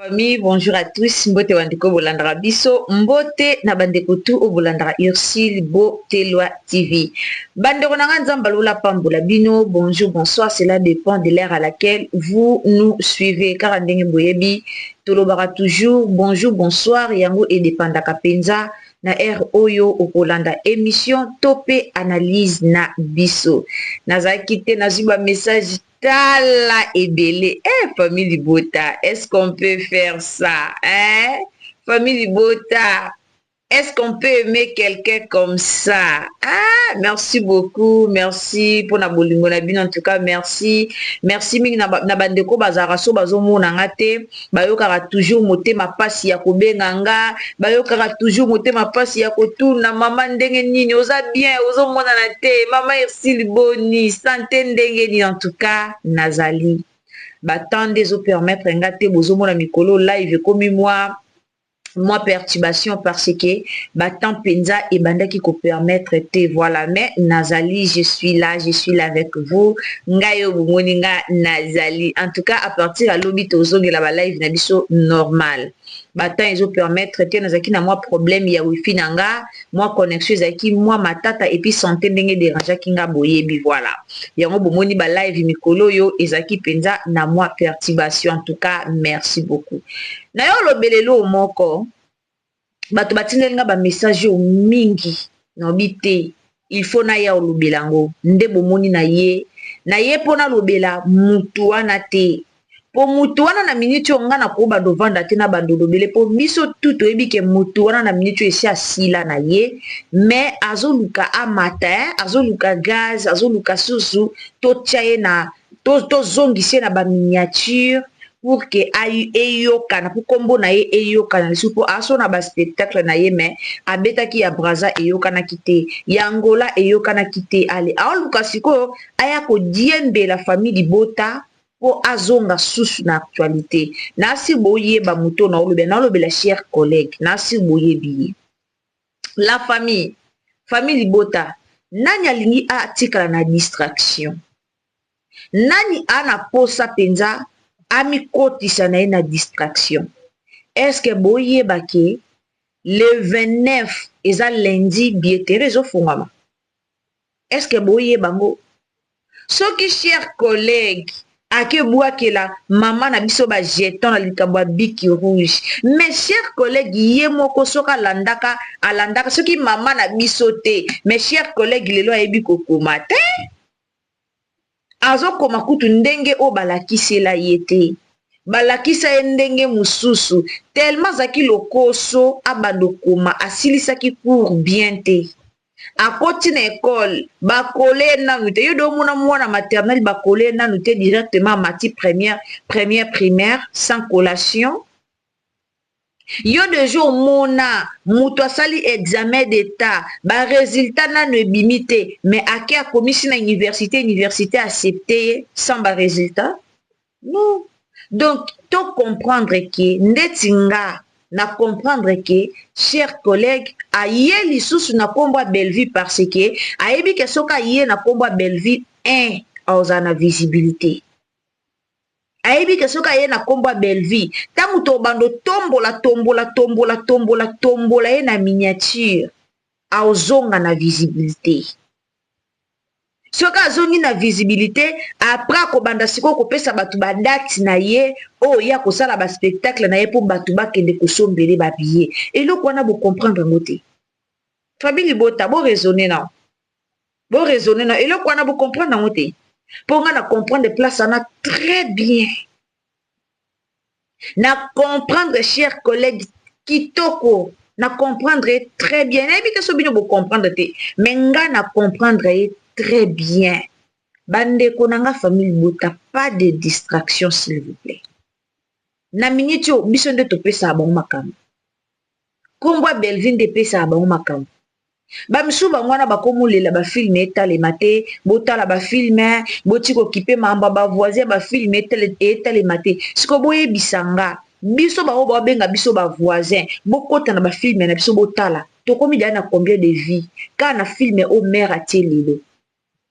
Famille, bonjour à tous. Mbote wandiko bolandra biso, mbote na bandeko tu o bolandra Ursule Botelwa TV. Bandeko nanga nzamba lula pambola bino, bonjour, bonsoir, cela dépend de l'heure à laquelle vous nous suivez. Car ndenge boyebi, tolobara toujours bonjour, bonsoir, yango et dépendaka penza na air oyo okolanda émission topé analyse na biso. Nazaki te nazuba message Tala et belé. Famille Bota, est-ce qu'on peut faire ça? Hein? Famille Bota, est-ce qu'on peut aimer quelqu'un comme ça? Ah, merci beaucoup. Merci pour na bolingo na bin. En tout cas, merci. Merci mingi na bandeko bazara so bazomo na ngate. Bayo kara toujours moté ma pasi ya kobenganga. Bayo kara toujours moté ma pasi ya kotuna. Maman ndenge nini oza bien, ozo mona na te. Maman Ursule Boni, santé ndenge ni. En tout cas, nazali. Batande zo permettre ngate bozo mona mikolo live komi moi perturbation parce que battant penza et banda qui peut permettre te voilà mais nazali je suis là avec vous ngayo bumoninga nazali en tout cas à partir à lobby tozongi la live na biso normal battant ils ont permettre te nazaki na moi problème ya wifi nanga moi connexion zaki moi matata et puis santé ndenge déranger kinga boyebi voilà yango bomoni ba live mikolo yo ezaki penza na moi perturbation en tout cas merci beaucoup na yo lobelelo moko bato batindelinga ba message o mingi no bité il faut na ya olobelango nde bomoni na ye pona lobela mutu wana te po mutu wana na minute nga na ko ba dovanda te na bando lobele po biso tout oyebi ke mutu wana na minute esi asila na ye mais azoluka amata azoluka gaz azoluka susu to tchaye na to zongise na ba miniature pour que ayu eyokana pour kombo na ye eyokana lesu po aso na ba spectacle na ye mais abetaki ya braza eyokana kite ya Angola eyokana kite ale aoluka siko aya ko diembe la famille Libota po azonga susu na actualité nasi boye ba muto na olobe la chers collègues nasi boye bi la famille Libota nani alingi atikala na distraction nani ana posa penza ami kotisa na na distraction est-ce que boye bake le 29 eza lundi bietere zo fungama est-ce que boye bango soki chers collègues ake bwakela maman na biso ba jeton na likabwa biki rouge mais chers collègues ye moko soka alandaka soki maman na biso te mes chers collègues lelo ayebi kokoma te azo koma kutu ndenge o balakisela yete balakisa ye ndenge mususu tellement zaki lokoso abando koma asilisaki cours bien te akoti na école bakole nanu te yo do mwana maternelle bakole nanu te directement mati première primaire sans collation yo de jour mona muto asali examen d'état ba résultat nanu ebimi te mais ake akomisi na université accepté sans ba résultat non donc to comprendre que ndetinga na comprendre que chers collègues aye lisusu na kombo Bellevue parce que ayebi ke soka aye na kombo Bellevue 1 ozana visibilité ayebi ke soka ye na kombo Bellevue tamu to bando tombola ye na miniature aozonga na visibilité soka azongi na visibilité après ko banda siko ko pesa batu ba date na ye o ya ko sala ba spectacle na ye pour batu ba kende ko sombele ba billet et lo kwana bo comprendre ngote famille Libota bo raisonner na et lo kwana bo comprendre ngote pour nga na comprendre place na très bien na comprendre chers collègues kitoko na comprendre très bien et que so bino bo comprendre te mais nga na comprendre très bien bande konanga famille Libota pas de distraction s'il vous plaît na minute yo biso nde to pesa ba makambo kombo Bellevue de pesa ba makambo ba misuba ngwana ba komulela ba film etale mate botala ba film botiko kipe mamba ba voisin ba film etale mate siko boye bisanga biso ba oba benga biso ba voisin bokota na ba film na biso botala to komi na combien de vie kana film o mère atie lelo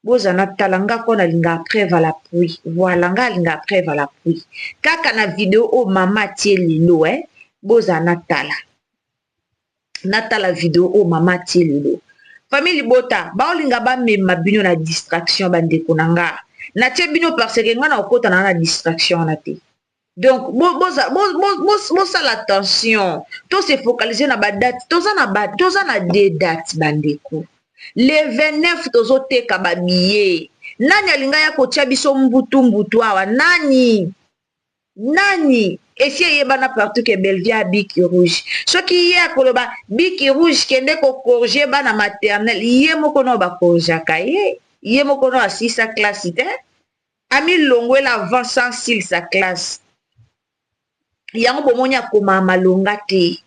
bozana talanga kona linga après va la pluie. Voilà nga linga après va la pluie. Kaka na vidéo o mama tie lilo bozana tala. Natala vidéo o mama tie lilo. Famille Bota, baolinga ba mema bino na distraction bandeko nanga. Na tie bino parce que nga na okota na distraction na te. Donc, bosa l'attention. Tout se focaliser na ba date. Toza na deux dates bandeko. Le 29 tozo teka ba billet. Nani alinga ya kotia biso mbutu awa? Nani? Esi yebana partout que Belvia Bic Rouge. Ce qui y a koloba Bic Rouge kende ko corriger bana maternelle. Yé moko no ba korjaka ye. Yé moko no assis sa classe ite. Ami longwe la avant sans sil sa classe. Yango bomonya koma malonga te.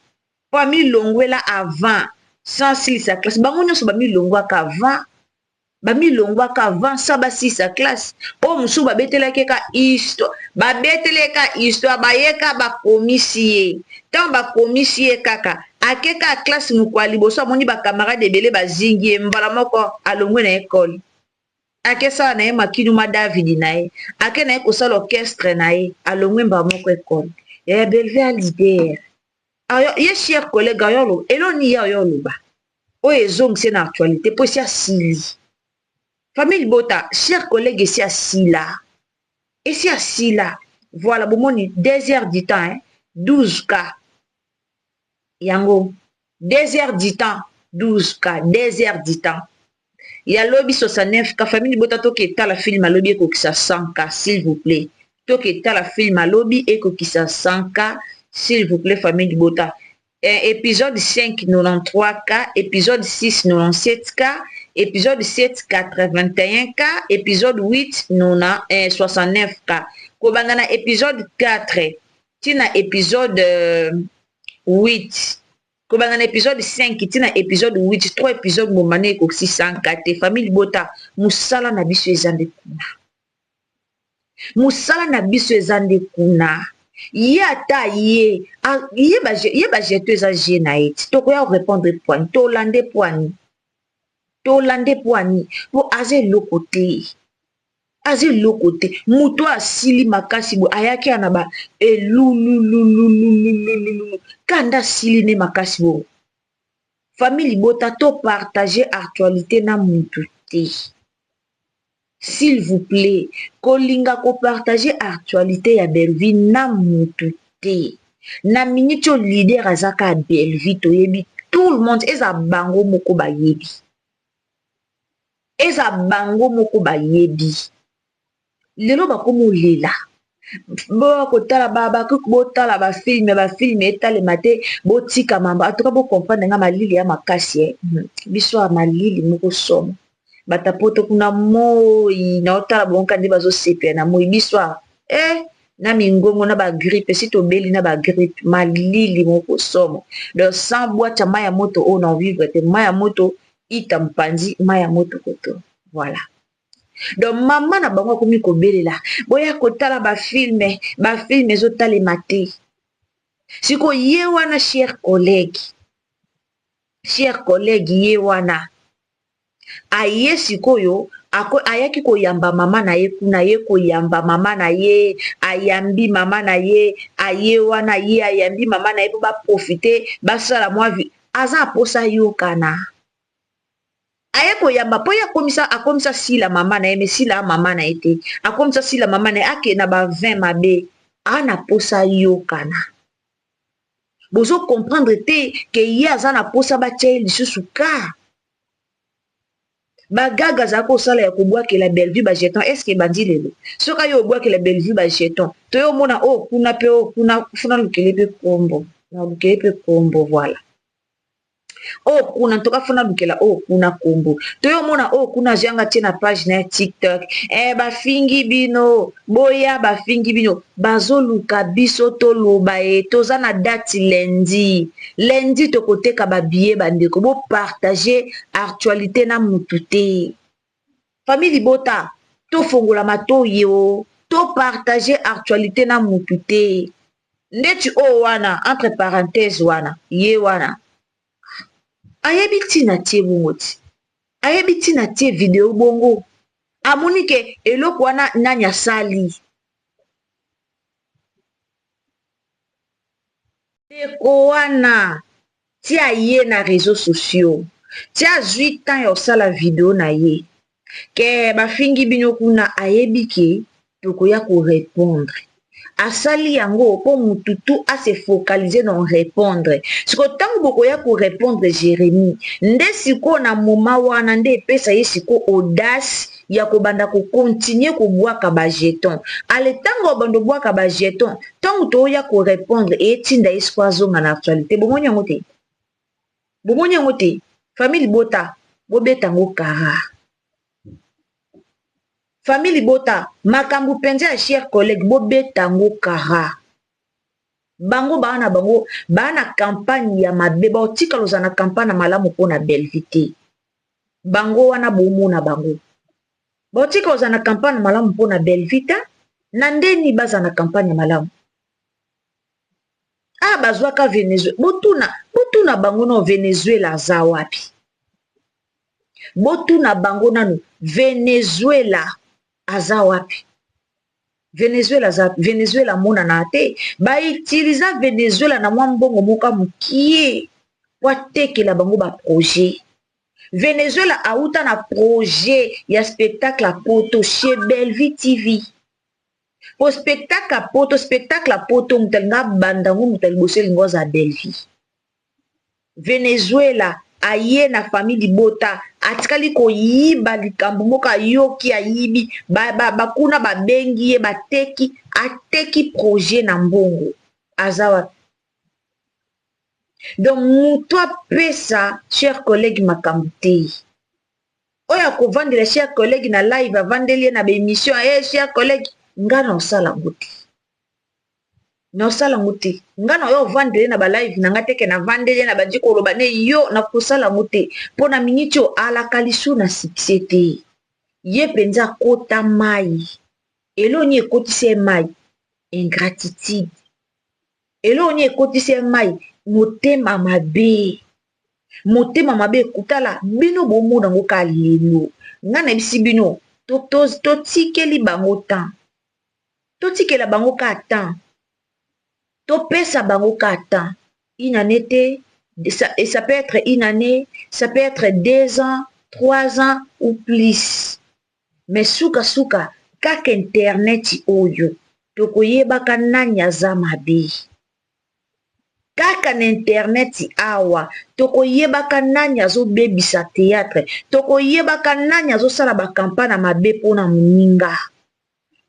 Po ami longwe la avant sans sil sa classe. Bango nyoso ba mi longwa ka avant. Bami longwa ka avant sa basi sa classe. O musu ba betele ka histoire. Ba betele ka histoire ba yeka ba komisie. Tant ba komisie kaka. Akeka classe mukwali boso moni ba camarade ebele ba zingi mbala moko alongwe na école. Akesa na ye makinu ma David na ye. Ake na ye kosala orchestre na ye alongwe mba moko école. Ya Belvia leader. Ayo ye cher collègue ayo eloni ya yo loba. O ezongse na actualité po sia sili. Famille Bota, chers collègues, ici assis là. Ici assis là. Voilà, bon, mon 2 heures du temps, 12K. Yango, 2 heures du temps, 12K, 2 heures du temps. Il y a lobby 69K. Famille Bota, to qui est à la film à lobby et qui ça 100K, s'il vous plaît. To qui est à la film à lobby et qui ça 100K, s'il vous plaît, famille Bota. Épisode 5, 93K. Épisode 6, 97K. Épisode 7, 81K. Épisode 8, 69K. Kobangana épisode 4. Tina épisode 8. Kobangana épisode 5. Tina épisode 8. 3 épisodes momane ko 600K. Famille Bota. Musala na biso ezande kuna. Musala na biso ezande kuna. Ye ata ye ba jeto eza je na eti. Toko ya répondre point. To lande point. Tolande poani po aze lokote muto asili makasi bo ayaki anaba elululululululu kanda sili ne makasi bo. Famille Bota to partager actualité na mutu te, s'il vous plaît. Kolinga ko partager actualité ya Belvi na mutu te. Na minute leader azaka Belvi to yebi tout le monde eza bango moko ba yebi. Eza bango moko ba yebi. Lelo bakomo lela. Bo kotala botala ba film etale mate botika mamba. Atoka bo comprendre nga malili ya makasi biso ya malili moko somo. Batapoto kuna moi na otala bonka ndi bazo sepia na moi biso na mingongo na ba grippe si to beli na ba grippe malili moko somo. Donc sans boîte maya moto on en vivre te maya moto ita mpanzi maya moto koto. Voilà. Donc maman na bango komi ko belela boya kotala ba film ezotala mate. Siko ye wana cher collègue ye wana aye sikoyo ayaki koyamba mama na ye kuna ye koyamba mama na ye ayambi mama na ye aye wana ye ayambi mama na ye po ba profiter basala mwa vie aza posa yokana aye koyamba po ya akomisa sila mama na ye mais sila mama na ye te akomisa sila mama na ye ake na ba 20 mabe ana posa yokana. Bozo comprendre te ke ye aza na posa batia lisusu ka bagaga zako sala ya kobwakela Bellevue ba jeton. Est-ce que bandi lelo soka yo obwakela Bellevue ba jeton to yo mona kuna pe kuna funa lukele pe kombo na lukele pe kombo. Voilà kuna toka funa lukela kuna kombo to yo mona kuna janga tina page na TikTok bafingi bino boya bafingi bino bazoluka biso to loba toza na date lundi to koteka ba billet bandeko bo partager actualité na mutu te. Famille Bota to fongola matoyi to partager actualité na mutu te. Ndeti wana entre parenthèses wana ye wana ayebi tina tie bongo ti ayebi tina tie video bongo amoni ke eloko wana nani asali. Ndeko wana tia ye na réseaux sociaux, tia 8 ans ya osala video na ye ke bafingi bino kuna ayebi ke tokoya korépondre. Asali yango po mututu ase focaliser dans répondre. Siko tango bokoya korépondre Jérémie, nde siko na moma wana nde epesa ye siko audace ya kobanda kokontinue kobwaka bajeton. Ale tango bando bwaka bajeton, tango toya korépondre etinda ye siko azonga na actualité. Bomoni yango te? Bomoni yango te? Famille Bota, bobeta ngo kara. Famille Bota, makambu penza ya cher collègue, bobeta ngo kara. Bango bana bango, bana campagne ya mabe, ba otika loza na campagne malamu pona belvité. Bango wana bomo na bango. Ba otika loza na campagne malamu pona belvita, nandeni baza na campagne malamu. Ah, bazwaka Venezuela. Botuna bango no Venezuela za wapi. Botuna bango nanu Venezuela aza wapi. Venezuela mona na te. Ba utiliza Venezuela na mwambongo moka mukie. Watekela bango ba projet. Venezuela auta na projet ya spectacle a poto chez Bellevue TV. Po spectacle a poto mutelnga bandangu mutelbosel ngoza Bellevue. Venezuela aye na famille Bota atikali ko yiba likambo moka yoki ayibi bakuna babengi ye bateki ateki projet na mbongo azawa. Donc mutwa pesa cher collègue makambu te oya ko vandela cher collègue na live avandeli na émission cher collègue ngana osala nguti na osala nguti ngana yo vandele na ba live na ngateke na vandele na baji ko loba ne yo na kusala nguti pona minitio ala kalisu na succès te ye penza kota mai elo ni ekotise mai ingratitude elo ni ekotise mai motema mabe kutala bino bomona ngo ka lelo ngana bisi bino to tikeli bango temps to tikela bango ka temps to pesa bango ka temps une année te et ça peut être une année, ça peut être 2 ans, 3 ans ou plus. Mais suka kaka internet oyo tokoyebaka nani aza mabe. Kaka na internet awa tokoyebaka nani azobebisa théâtre, tokoyebaka nani azosala bakampagne mabe pona moninga,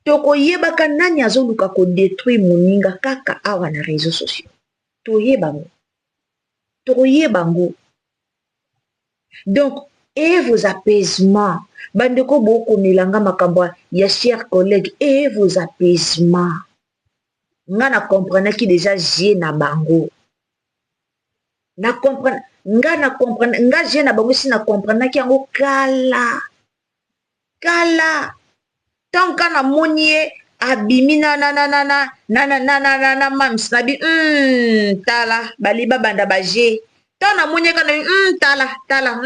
tokoyebaka nani azoluka kodétruire moninga kaka awa na réseaux sociaux. Tokoyebango. Donc et vos apaisements bandeko boko milanga makambo ya chers collègues et vos apaisements ngana comprendre ki déjà j'ai na bango na comprendre nga j'ai na bango si na comprendre ki yango kala tant kana monie abimi na mams na bi tala baliba banda baje tant na monie kana tala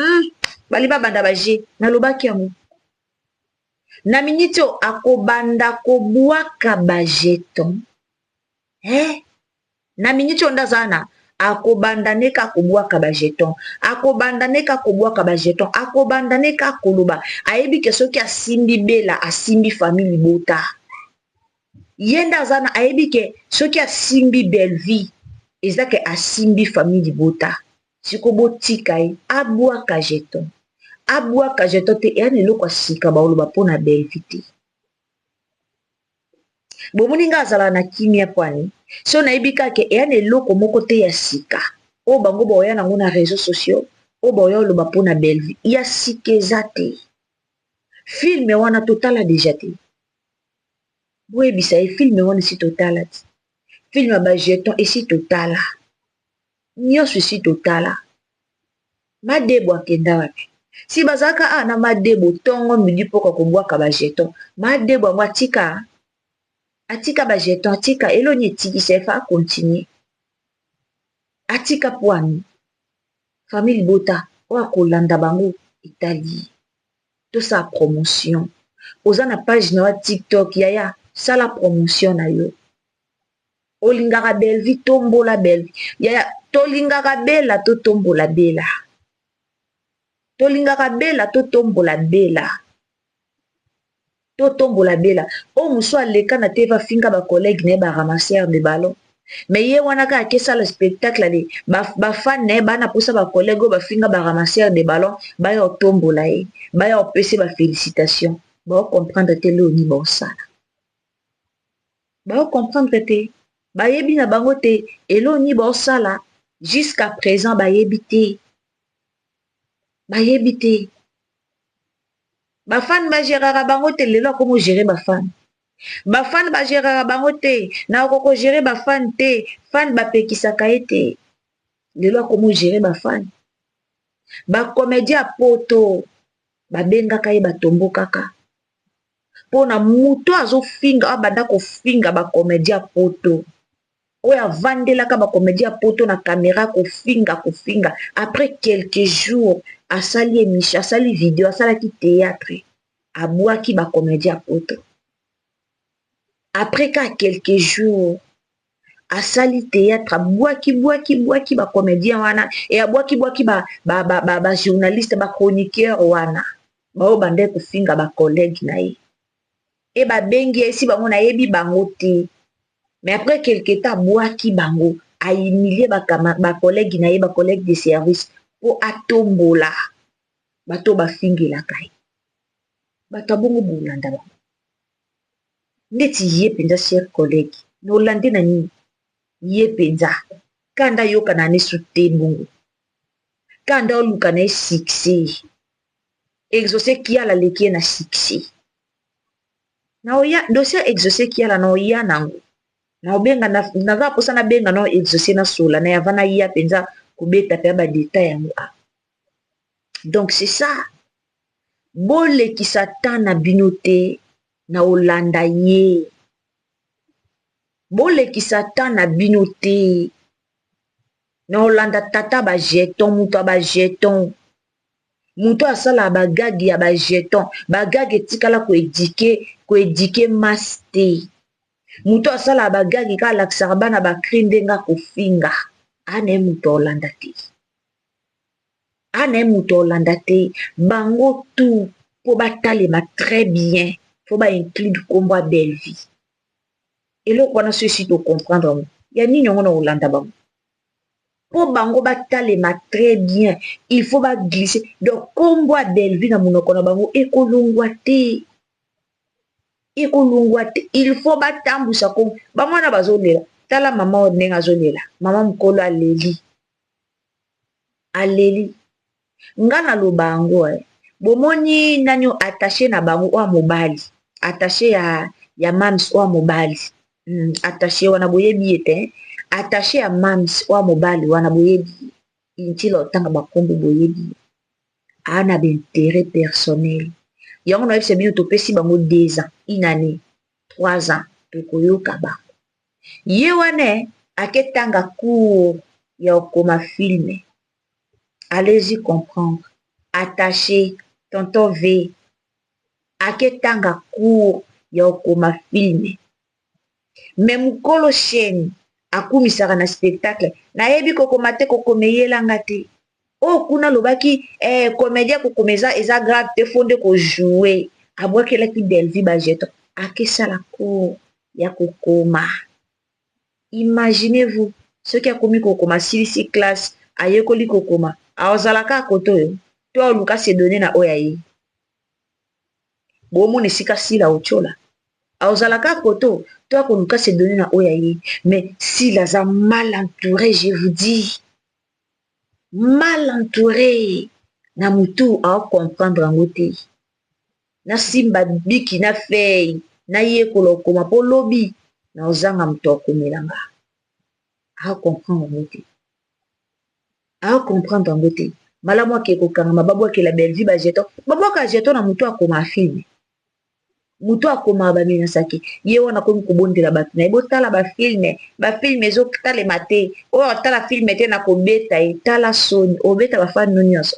baliba banda baje na lobaki yango na minito akobanda kobwaka bajeton na minito ndazana akobanda neka kobwaka bajeton akobanda neka kobwaka bajeton akobanda neka koloba ayebi ke soki asimbi bela asimbi famille Bota yenda zana ayebi ke soki asimbi Bellevue ezake asimbi famille Bota siko botika abwaka jeton te yani eloko asika baoloba pona Bellevue te. Bomuninga azala na kimia pwani so nayebi kake yani eloko moko te ya sika o bango boya nango na réseaux sociaux o boya oloba pona Bellevue ya sika eza te. Filme wana totala deja te boyebisa ye filme wana si totala te filme bajeton esi totala nyonso esi totala madebo akenda wapi si bazaka na madebo tongo midi poka kobwaka bajeton madebo yango atika bajeton atika eloni etikisa efa continue atika pwani famille Bota oya kolanda bango etali tosa promotion oza na page na wa TikTok yaya sala promotion na yo olingaka belvi tombola belvi yaya tolingaka bela to tombola bela tolingaka bela to tombola bela to tombola bela o muso aleka na te va finga ba collègue ne ba ramasser de ballon mais ye wana ka akesa le spectacle ale ba fan ne bana posa ba collègue ba finga ba ramasser de ballon ba yo tombola ye ba yo pese ba félicitations ba comprendre te le ni bosala ba comprendre te ba yebi na bango te elo ni bosala jusqu'à présent ba yebi te bafan bagérera bango te lelo akomo gérer bafan bafan bagérera bango te na okoko gérer bafan te fan bapekisaka ye te lelo akomo gérer bafan bacomédie ya poto babengaka ye batombo kaka mpona moto azofinga abanda kofinga bacomédie ya poto oyo avandelaka bacomédie ya poto na caméra kofinga après quelques jours asali émission asali video asalaki théâtre abwaki bacomédie ya poto après ka quelques jours asali théâtre abwaki bacomédien wana e abwaki ba journaliste ba chroniqueur wana bao bande kofinga bacollègue na ye e babengi esi bango nayebi bango te mais après quelque temps abwaki bango ahumilie bacollègue na ye bacollègue de service po atombola bato bafingelaka ye bato abongo bolanda bango ndeti ye mpenza cher collègue na olande na nini ye mpenza kanda yoka na nesu te bongo kanda oluka na ye succès exaucé kiala leki ye na succès na oya dossier exaucé kiala na oya nango na obenga naza posa na benga na exaucé na sola na yava na ya mpenza kobeta pe ba détail yango donc c'est ça bolekisa temps na bino te na olanda ye bolekisa temps na bino te na olanda tata bajeton mutu asala bagagi ya bajeton bagagi etikala koedike mas te mutu asala bagagi ka alakisaka bana bakri ndenga kofinga ana ye mutu olanda te bango tu po batalema très bien fo bainclude kombo ya belle vie eloko wana so esi tocomprendre yango ya nini yango na olanda bango po bango batalema très bien il faut baglisse donc kombo ya belle vie na monoko na bango ekolongwa te il faut batambusa kombo bamwana bazolela tala mama oyo ndenge azolela mama mokolo aleli nga naloba yango bomoni nani attaché na bango oya mobali attaché ya mams oya mobali attaché wana boyebi ye te attaché ya mams oya mobali wana boyebi intila otanga bakombo boyebi ana baintérêt personnel yango na yebisa bino topesi bango 2 ans une année 3 ans tokoyoka bango ye wana aketanga cours ya okoma filme allez-y comprendre attaché tonton V aketanga cours ya okoma filme me mokolo chaîne akumisaka na spectacle nayebi kokoma te kokomeyelanga te o kuna lobaki comédien kokoma eza grave te fonde kojoue abwakelaki delvi bajeton akesala cours ya kokoma imaginez-vous soki akomi kokoma silisi classe ayekoli kokoma azalaka akoto oyo to aluka se donne na oyo aye bomona esika sila otyola azalaka koto to akoluka se donne na oyo aye mais s'il aza mal entouré je vous dis mal entouré na mutu aocomprendre yango te na simba biki na fei na yekola okoma mpo lobi na ozanga moto akomelanga aocomprendre yango te malamu ake kokangama babwakela belvi bajeton babwaka jeton na mutu akoma afilme mutu akoma bamenasaki ye wana komi kobondela bato na ye botala bafilme ezotalema te oyo otala filme te na kobeta ye tala soni obeta bafani no nyonso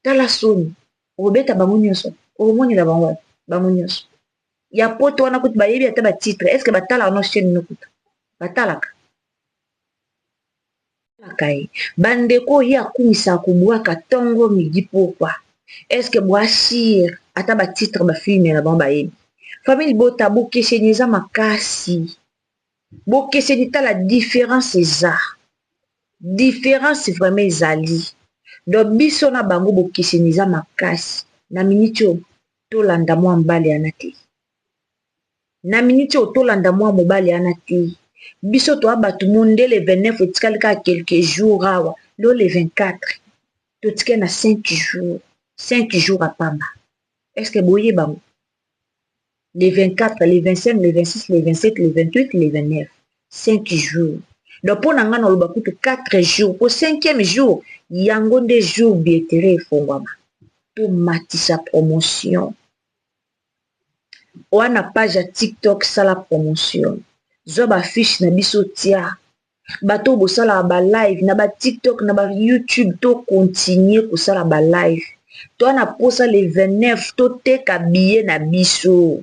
tala soni obeta bango nyonso omonela bango bango nyonso ya poto wana kutu bayebi ata batitre est ce que batalaka no chaîne no kutu batalaka ye bandeko ye akumisaka kobwaka ntongo midi pokwa est ce que boasire ata batitre bafilme na bango bayebi famille bota bokeseni eza makasi bokeseni tala différence eza différence vraiment ezali donc biso na bango bokeseni eza makasi na miniti oyo tolanda mwa mobali yana te na miniti oyo tolanda mwa mobali yana te biso toa bato mondele 29 etikali kaka quelques jours awa lo le 24 totike na 5 jours apamba est ce que boye bango le 24 le 25 le 26 le 27 le 28 le 29 5 jours donc mpo na nga na oloba kutu 4 jours po 5e jour yango nde jour bietere efongwama tomatisa promotion wana page ya tiktok sala promotion zwa bafiche na biso tia bato bosalaka balive na batiktok na bayoutube tokontinue kosala balive to wana posa le 29 toteka biye na biso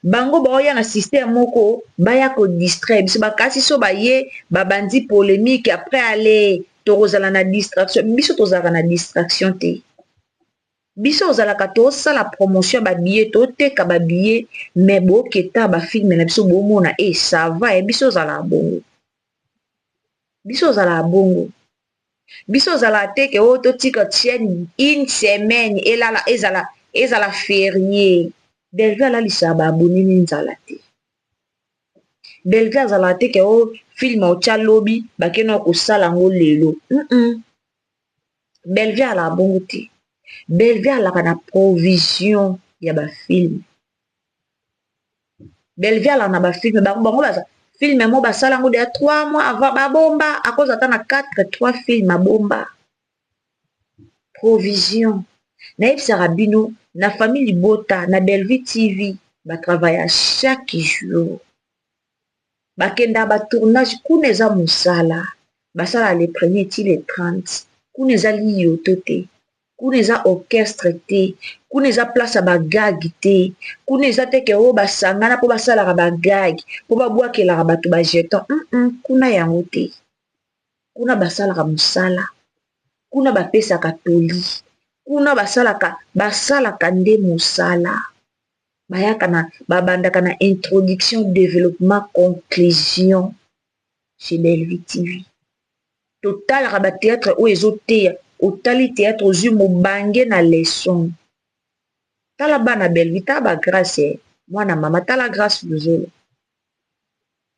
bango baoya na système moko baya kodistraire biso bakasi so baye babandi polémique après ale tokozala na distraction biso tozalaka na distraction te biso ozalaka tosala promotion ya babillet toteka babillet mais boketa bafilme na biso bomona e ça va e biso ozalaka bongo biso ozalaka bongo biso ozalaka te ke oyo totika tienne une semaine elala ezala férié belge alalisaka baabonini nzala te belge azalaka te ke oyo filme otya lobi bakena kosala yango lelo belge alaka bongo te belge alaka na provision ya bafilme belge alaka na bafilme bango baza filme mo basala yango deya 3 mois avant babomba akoza ata na 3 filme abomba provision nayebisaka bino na famille Bota na Belvi TV batravaille chaque jour bakenda batournage kuna eza mosala basala le premier ti le 30 kuna eza liyoto te kuna eza orchestre te kuna eza place ya bagagi te kuna eza teke oyo basangana mpo basalaka bagagi mpo babwakelaka bato bajeton kuna yango te kuna basalaka mosala kuna bapesaka toli kuna basalaka nde mosala bayaka na babandaka na introduction développement conclusion chez Belvi TV totalaka batéâtre oyo ezoteya otali théâtre ozwi mobange na leçon tala bana Belvi tala bagrâce mwana mama tala grâce luzolo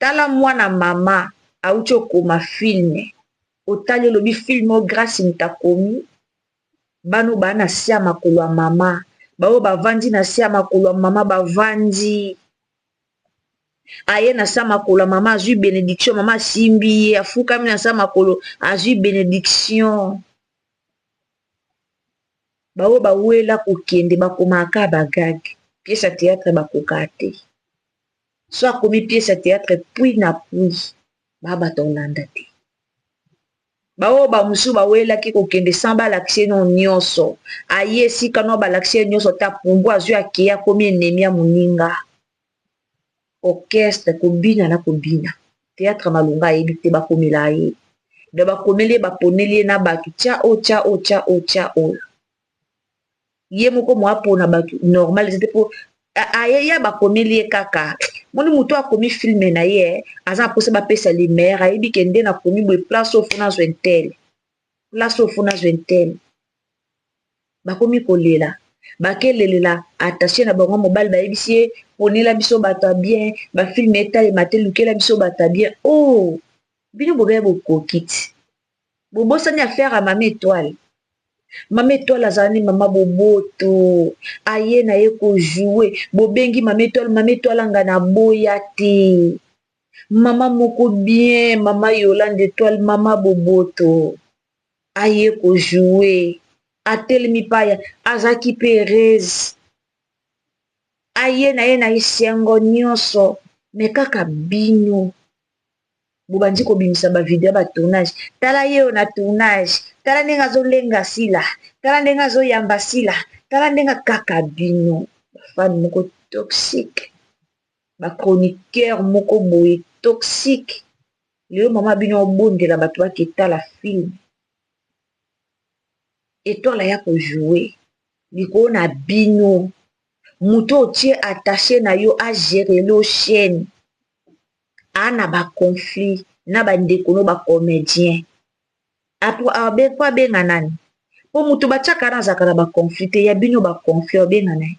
tala mwana mama auti okoma filme otali olobi filme o grâce nitakomi bano baa na se ya makolo ya mama baoyo bavandi na se ya makolo ya mama bavandi aye na se ya makolo ya mama azwi bénédiction mama asimbi ye afukami na se ya makolo azwi bénédiction baoyo bawela kokende bakomaka bagage pièce ya théâtre bakoka te so akomi pièce ya théâtre pui na pui baa bato olanda te baoyo bamosusu bawelaki kokende sans balakisi no nyonso aye esika no balakisi ye nyonso ta pumbu azwi akeya akomi enemi ya moninga orchestre kobina na kobina théâtre malonga ayebi te bakomela ye de bakomeli ye baponeli ye na bato tia oyo ye moko moapona bato normal ete mpo aye ya bakomeli ye kaka moni moto akomi filme na ye aza na mposa bapesa lumière ayebi ke nde nakomi boye place oyo fona azwa ntel place oyo fona azwa ntel bakomi kolela bakelelela attaché na bango mobali bayebisi ye ponela biso bato ya bien bafilme etalema te lukela biso bato ya bien o bino bobeya bokoki ti bobosani affaire ya mama étoile mama étoile azalani mama boboto aye na ye kojoue bobengi mama étoile anga na boya te mama moko bien mama Yolande étoile mama boboto aye kojoue atelemi paya azaki perez aye na ye na esengo nyonso me kaka bino bobandi kobimisa bavideo ya batournage tala ye oyo na tournage tala ndenge azolenga sila tala ndenge azoyamba sila tala ndenge kaka bino fan moko toxique, ba chroniqueur moko boye toxique. Leo mama bino bondela bato baketa la film. Étoile ya ko jouer. Liko na bino. Muto tie attaché na yo a gérer lo chaîne. Ana ba conflit na ba ndeko no ba comédien. Apo abe kwa benga nani? Po muto bachaka na zakara ba conflit ya bino ba conflit benga nani?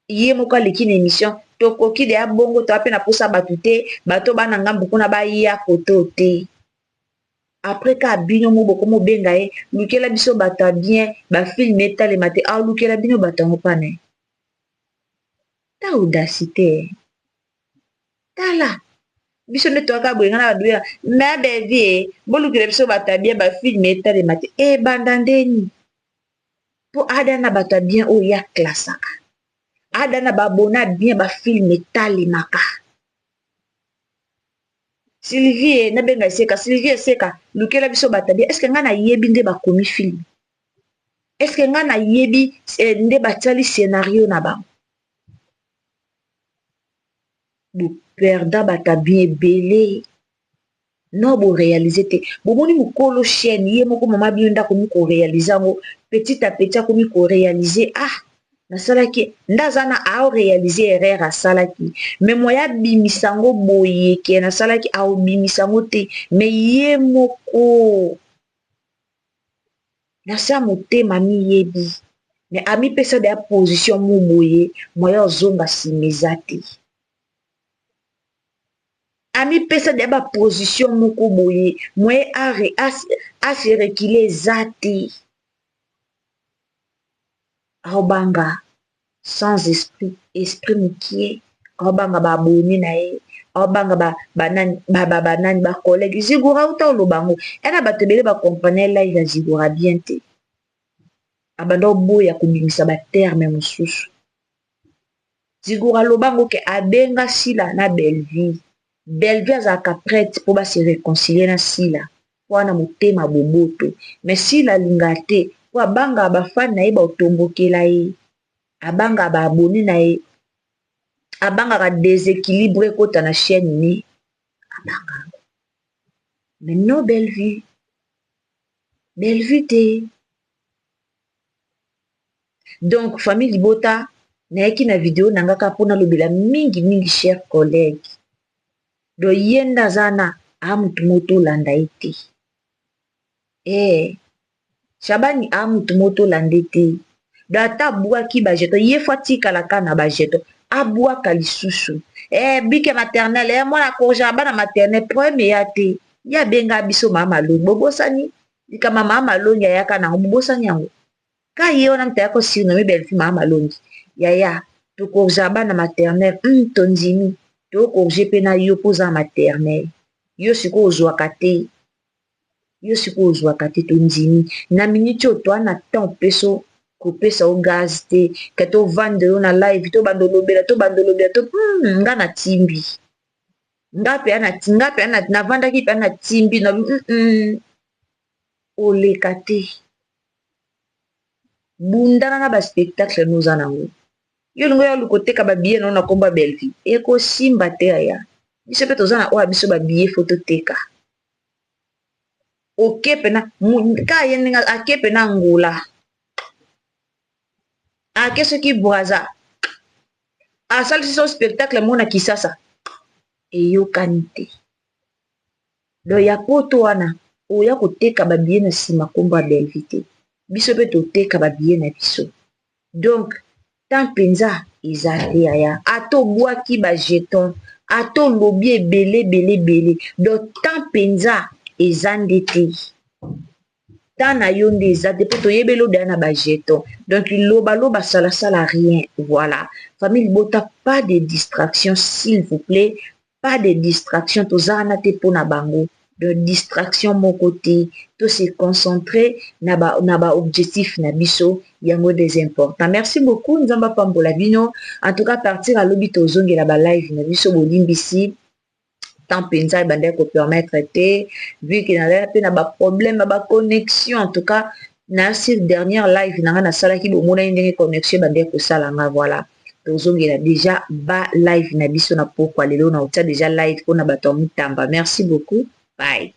Iye moko aleki na émission tokoki de abongo to ape na posa bato te bato bana ngambu kuna ba ya koto te. Après ka bino mo boko mo benga e lukela biso bato bien ba film etale mate a lukela bino bato ngo pane. Ta audacité. Tala. Biso ne toka boyenga na baduya na bevie bo lukela biso bato bien ba film etale mate e bandandeni. Po ada na bato bien o ya klasaka. Ada na babona bien ba film etale maka. Sylvie na benga seka Sylvie seka lukela biso bata bien est-ce que nga na yebi nde ba komi film est-ce que nga na yebi nde ba tali scénario na ba bu perda bata bien belé non bo réaliser te bo moni mukolo chaîne ye moko mama bien nda komi ko réaliser ngo petit à petit komi ko réaliser nasalaki ndazana ao réaliser erreur asalaki mais moya bimisango boye ke nasalaki ao bimisango te mais ye moko nasa motema mi yebi mais ami pesa de position mo boye moya ozonga simeza te ami pesa de ba position moko boye moya a se reculer zati Robanga sans esprit mukie Robanga ba boni na ye Robanga banani ba collègue Zigura uta olobango ena batebele ba comprendre live ya Zigura bien te abando boya kubimisa ba terme mususu Zigura lobango ke abenga Sila na Belleville azaka prête pour ba se réconcilier na Sila wana motema boboto mais Sila lingate po abanga bafani na ye baotombokela ye abanga baaboni na ye abangaka déséquilibre ekota na chaîne ne abanga mais non Belleville te donc famille Libota nayaki na video nangaka mpona lobela mingi chers collègues do yenda zana amutu moto landa ete Shabani amutu moto landete data buaki bajeto ye fatika la kana bajeto abuaka lisusu bike maternelle mwana koja bana maternelle premier yate ya benga biso mama lo bobosani dika mama lo ya kana bobosani yango ka ye ona mtaya ko sino me belle mama lo ya to koja bana maternelle tonzimi to koje pena yo poza maternelle yo siko ozwaka te yo siko ozwaka te tonzimi na minute otwana temps peso kopesa o gaz te ke to vande yo na live to bandolobela to nga na timbi nga pe ana na vandaki pe ana timbi na oleka te bundana na ba spectacle noza nango yo lingo ya lukoteka ba billet no na komba Belleville eko simba te aya biso pe toza na oya biso ba billet photo teka okepe na ka ye ndinga akepe na ngula ake soki braza asalisi so spectacle mona Kisasa eyokani te do ya poto wana oya koteka ba billet na sima komba Belleville te biso pe toteka ba billet na biso donc tant penza eza te aya ato bwaki ba jeton ato lobi ebele do tant penza eza nde te tant na yo nde eza te po toyebeli odeya na ba jeton donc loba sala rien voilà famille Libota pas de distraction s'il vous plaît pas de distraction toza na te pona bango de distraction mon côté to se concentrer na ba objectif na biso yango des importants. Merci beaucoup nzamba pambola bino en tout cas partir à lobi tozongela ba live na biso bolimbisi tant penza bande ko permettre te vu que na pe na ba problème ba connexion en tout cas na sur dernière live nanga na sala ki bomona ndenge connexion bande ko sala nga voilà tozongela déjà ba live na biso na pokwa lelo na uta déjà live pona bato mitamba merci beaucoup bye